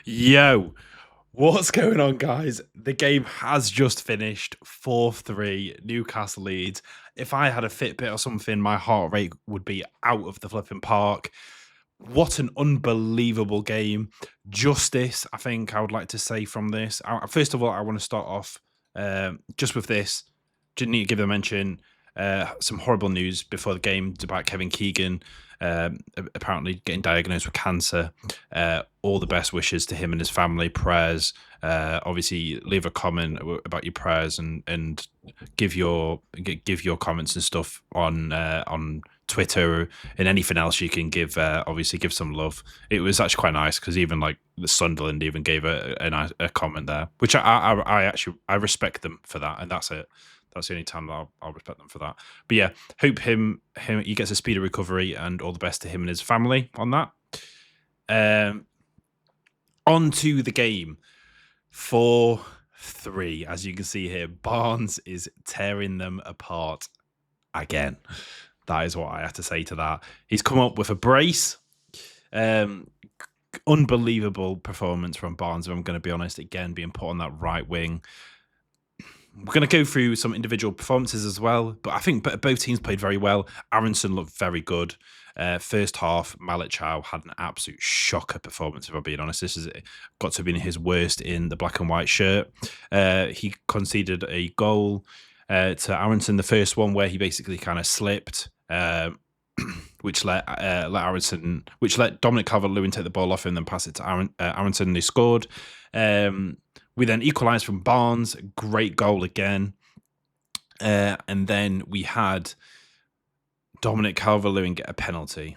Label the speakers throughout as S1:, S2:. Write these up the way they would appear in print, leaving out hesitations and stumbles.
S1: Yo, what's going on, guys? The game has just finished 4-3 Newcastle Leeds. If I had a Fitbit or something, my heart rate would be out of the flipping park. What an unbelievable game. Justice, I think I would like to say from this. First of all, I want to start off just with this. Didn't need to give a mention. Some horrible news before the game about Kevin Keegan apparently getting diagnosed with cancer. All the best wishes to him and his family. Prayers. Obviously, leave a comment about your prayers and give your comments and stuff on Twitter and anything else you can give. Obviously, give some love. It was actually quite nice because even like the Sunderland even gave a comment there, which I actually respect them for that, and that's it. That's the only time that I'll respect them for that. But yeah, hope he gets a speedy recovery and all the best to him and his family on that. On to the game. 4-3, as you can see here. Barnes is tearing them apart again. That is what I have to say to that. He's come up with a brace. Unbelievable performance from Barnes, if I'm going to be honest. Again, being put on that right wing. We're going to go through some individual performances as well, but I think both teams played very well. Aronson looked very good. First half, Malik Chow had an absolute shocker performance, if I'm being honest. This has got to have been his worst in the black and white shirt. He conceded a goal to Aronson, the first one where he basically kind of slipped, which let Dominic Calvert-Lewin take the ball off him and then pass it to Aronson, and he scored. We then equalised from Barnes. Great goal again. And then we had Dominic Calvert-Lewin get a penalty.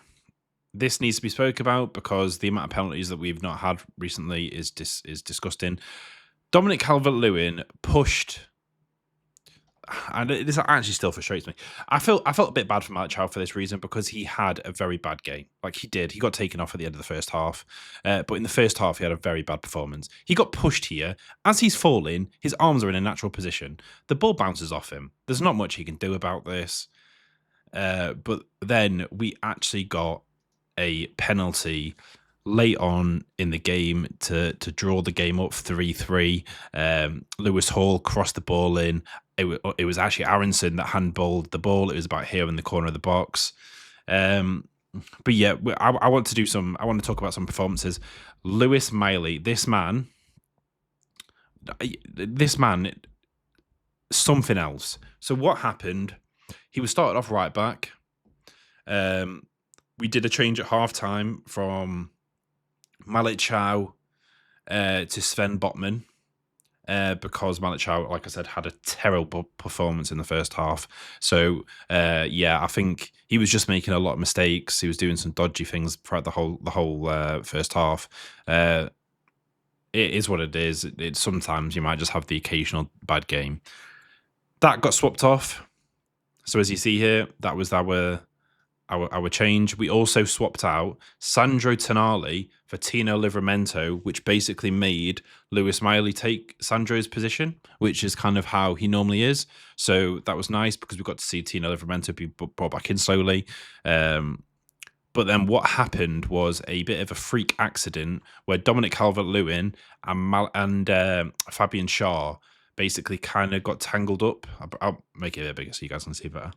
S1: This needs to be spoke about because the amount of penalties that we've not had recently is disgusting. Dominic Calvert-Lewin pushed... And this actually still frustrates me. I felt a bit bad for Malik Chow for this reason because he had a very bad game. Like he did. He got taken off at the end of the first half. But in the first half, he had a very bad performance. He got pushed here. As he's falling, his arms are in a natural position. The ball bounces off him. There's not much he can do about this. But then we actually got a penalty late on in the game to draw the game up 3-3. Lewis Hall crossed the ball in. It was actually Aronson that handballed the ball. It was about here in the corner of the box. But yeah, I want to talk about some performances. Lewis Miley, this man, something else. So what happened? He was started off right back. We did a change at half time from Malik Chow to Sven Botman. Because Malik Chow, like I said, had a terrible performance in the first half. So, yeah, I think he was just making a lot of mistakes. He was doing some dodgy things throughout the whole first half. It is what it is. Sometimes you might just have the occasional bad game. That got swapped off. So as you see here, that was our change. We also swapped out Sandro Tonali for Tino Livramento, which basically made Lewis Miley take Sandro's position, which is kind of how he normally is. So that was nice because we got to see Tino Livramento be brought back in slowly. But then what happened was a bit of a freak accident where Dominic Calvert-Lewin and Fabian Schär basically kind of got tangled up. I'll make it a bit bigger so you guys can see better.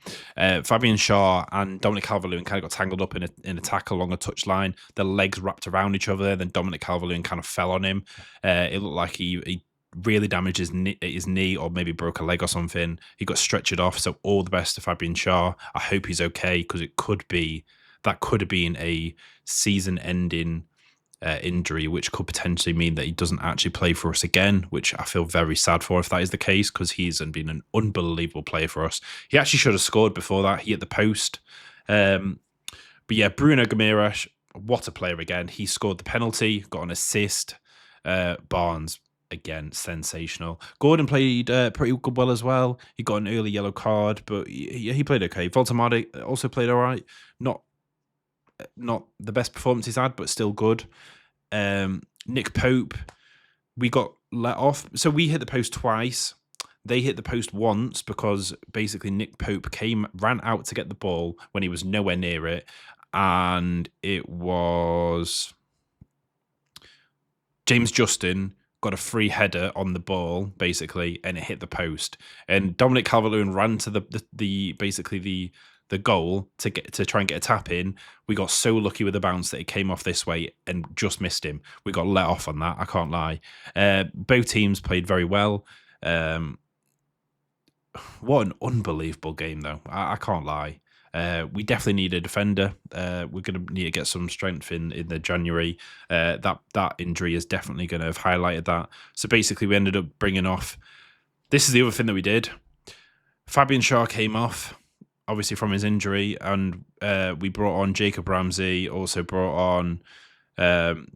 S1: Fabian Schär and Dominic Calvert-Lewin kind of got tangled up in a tackle along a touchline. Their legs wrapped around each other. Then Dominic Calvert-Lewin kind of fell on him. It looked like he really damaged his knee or maybe broke a leg or something. He got stretchered off. So all the best to Fabian Schär. I hope he's okay because that could have been a season-ending injury, which could potentially mean that he doesn't actually play for us again, which I feel very sad for if that is the case, because he's been an unbelievable player for us. He actually should have scored before that. He hit the post. But yeah, Bruno Guimaraes, what a player again. He scored the penalty, got an assist. Barnes, again, sensational. Gordon played pretty good well as well. He got an early yellow card, but he played okay. Voltamade also played all right. Not the best performance he's had, but still good. Nick Pope, we got let off. So we hit the post twice. They hit the post once because basically Nick Pope ran out to get the ball when he was nowhere near it. And it was James Justin got a free header on the ball, basically, and it hit the post. And Dominic Calvert-Lewin ran to the basically the goal to try and get a tap in. We got so lucky with the bounce that it came off this way and just missed him. We got let off on that, I can't lie. Both teams played very well. What an unbelievable game, though. I can't lie. We definitely need a defender. We're going to need to get some strength in the January. That injury is definitely going to have highlighted that. So basically, we ended up bringing off. This is the other thing that we did. Fabian Schär came off, obviously from his injury, and we brought on Jacob Ramsey. Also brought on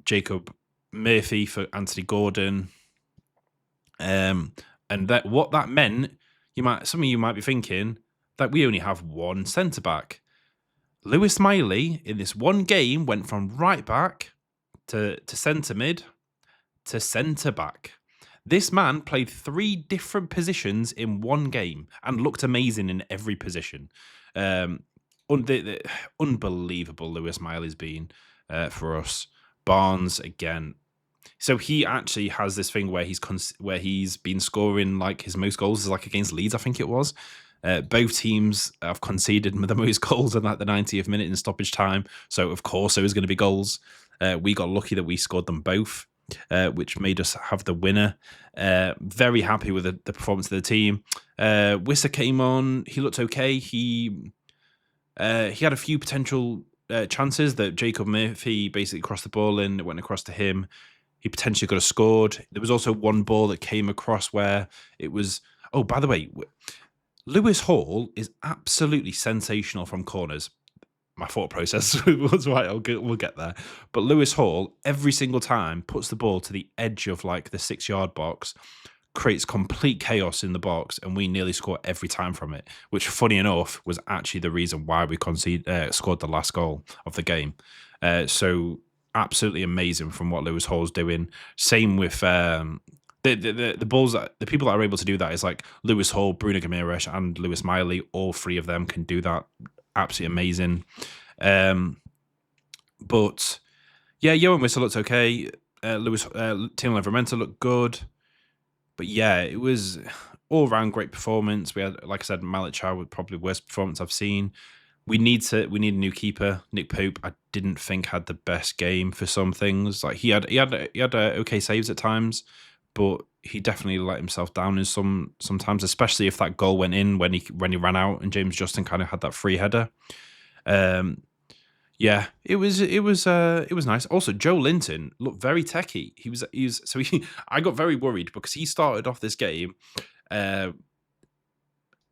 S1: Jacob Murphy for Anthony Gordon. And that what that meant, some of you might be thinking that we only have one centre back. Lewis Miley in this one game went from right back to centre mid to centre back. This man played 3 different positions in one game and looked amazing in every position. Unbelievable Lewis Miley's been for us. Barnes again. So he actually has this thing where he's been scoring like his most goals is like against Leeds, I think it was. Both teams have conceded the most goals in like the 90th minute in stoppage time. So of course there was going to be goals. We got lucky that we scored them both, which made us have the winner. Very happy with the performance of the team. Wissa came on. He looked okay. He had a few potential chances that Jacob Murphy basically crossed the ball in. It went across to him. He potentially could have scored. There was also one ball that came across where it was... Oh, by the way, Lewis Hall is absolutely sensational from corners. My thought process was right, we'll get there. But Lewis Hall, every single time, puts the ball to the edge of like the 6-yard box, creates complete chaos in the box, and we nearly score every time from it, which, funny enough, was actually the reason why we scored the last goal of the game. So absolutely amazing from what Lewis Hall's doing. Same with the balls that the people that are able to do that is like Lewis Hall, Bruno Guimaraes, and Lewis Miley. All 3 of them can do that. Absolutely amazing. But yeah, Johan Wissa looked okay. Timo Livramento looked good. But yeah, it was all round great performance. We had, like I said, Malik Chow with probably the worst performance I've seen. We need a new keeper. Nick Pope, I didn't think had the best game for some things. Like he had okay saves at times, but he definitely let himself down in sometimes, especially if that goal went in when he ran out and James Justin kind of had that free header. Yeah, it was nice. Also, Joe Linton looked very techie. I got very worried because he started off this game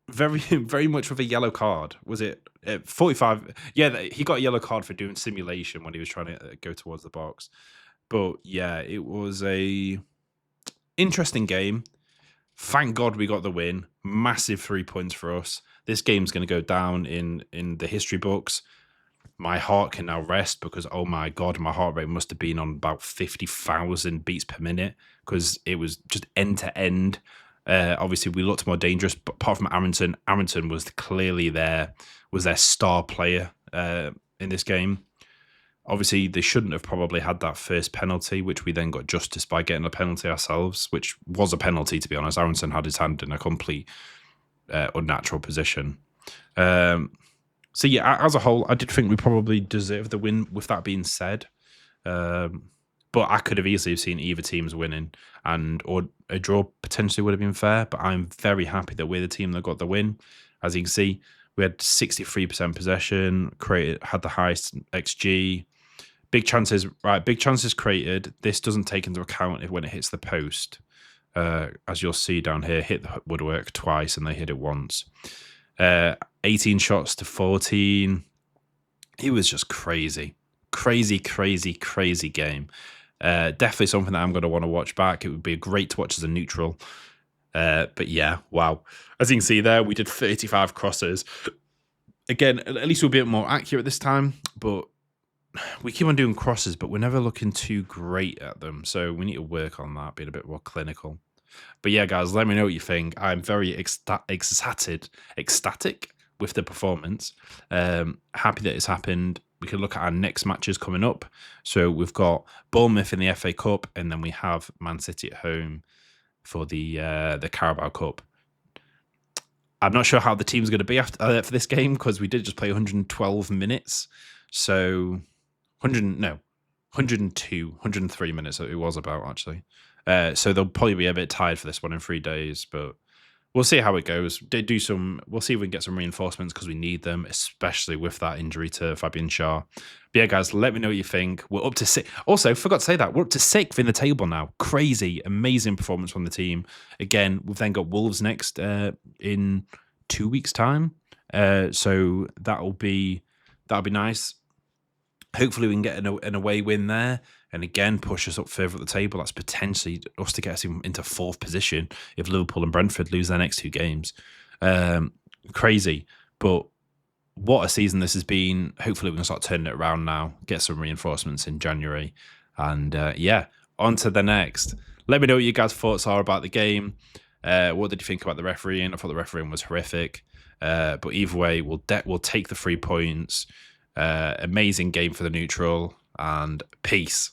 S1: very, very much with a yellow card. Was it 45? Yeah, he got a yellow card for doing simulation when he was trying to go towards the box. But yeah, it was a interesting game. Thank God we got the win. Massive 3 points for us. This game's going to go down in the history books. My heart can now rest because, oh my God, my heart rate must have been on about 50,000 beats per minute because it was just end to end. Obviously, we looked more dangerous, but apart from Arrington was clearly their star player in this game. Obviously, they shouldn't have probably had that first penalty, which we then got justice by getting a penalty ourselves, which was a penalty, to be honest. Arrington had his hand in a complete unnatural position. So yeah, as a whole, I did think we probably deserved the win. With that being said, but I could have easily seen either teams winning, or a draw potentially would have been fair. But I'm very happy that we're the team that got the win. As you can see, we had 63% possession, had the highest XG, big chances created. This doesn't take into account when it hits the post. As you'll see down here, hit the woodwork twice and they hit it once. 18 shots to 14. It was just crazy game. Definitely something that I'm going to want to watch back. It would be great to watch as a neutral. But yeah, wow. As you can see there, we did 35 crosses. Again, at least we'll be a bit more accurate this time, but we keep on doing crosses, but we're never looking too great at them. So we need to work on that, being a bit more clinical. But yeah, guys, let me know what you think. I'm very ecstatic with the performance. Happy that it's happened. we can look at our next matches coming up. So we've got Bournemouth in the FA Cup, and then we have Man City at home for the Carabao Cup. I'm not sure how the team's going to be after for this game, because we did just play 112 minutes. So 102, 103 minutes it was about, actually. So they'll probably be a bit tired for this one in 3 days, but we'll see how it goes. We'll see if we can get some reinforcements, because we need them, especially with that injury to Fabian Schär. But yeah, guys, let me know what you think. We're up to 6. Also, forgot to say that we're up to 6th in the table now. Crazy, amazing performance from the team. Again, we've then got Wolves next in 2 weeks' time. So that'll be nice. Hopefully, we can get an away win there, and again push us up further up the table. That's potentially us to get us into 4th position if Liverpool and Brentford lose their next 2 games. Crazy, but what a season this has been. Hopefully we can start turning it around now, get some reinforcements in January, and on to the next. Let me know what you guys' thoughts are about the game. What did you think about the refereeing? I thought the refereeing was horrific, but either way, we'll take the 3 points. Amazing game for the neutral, and peace.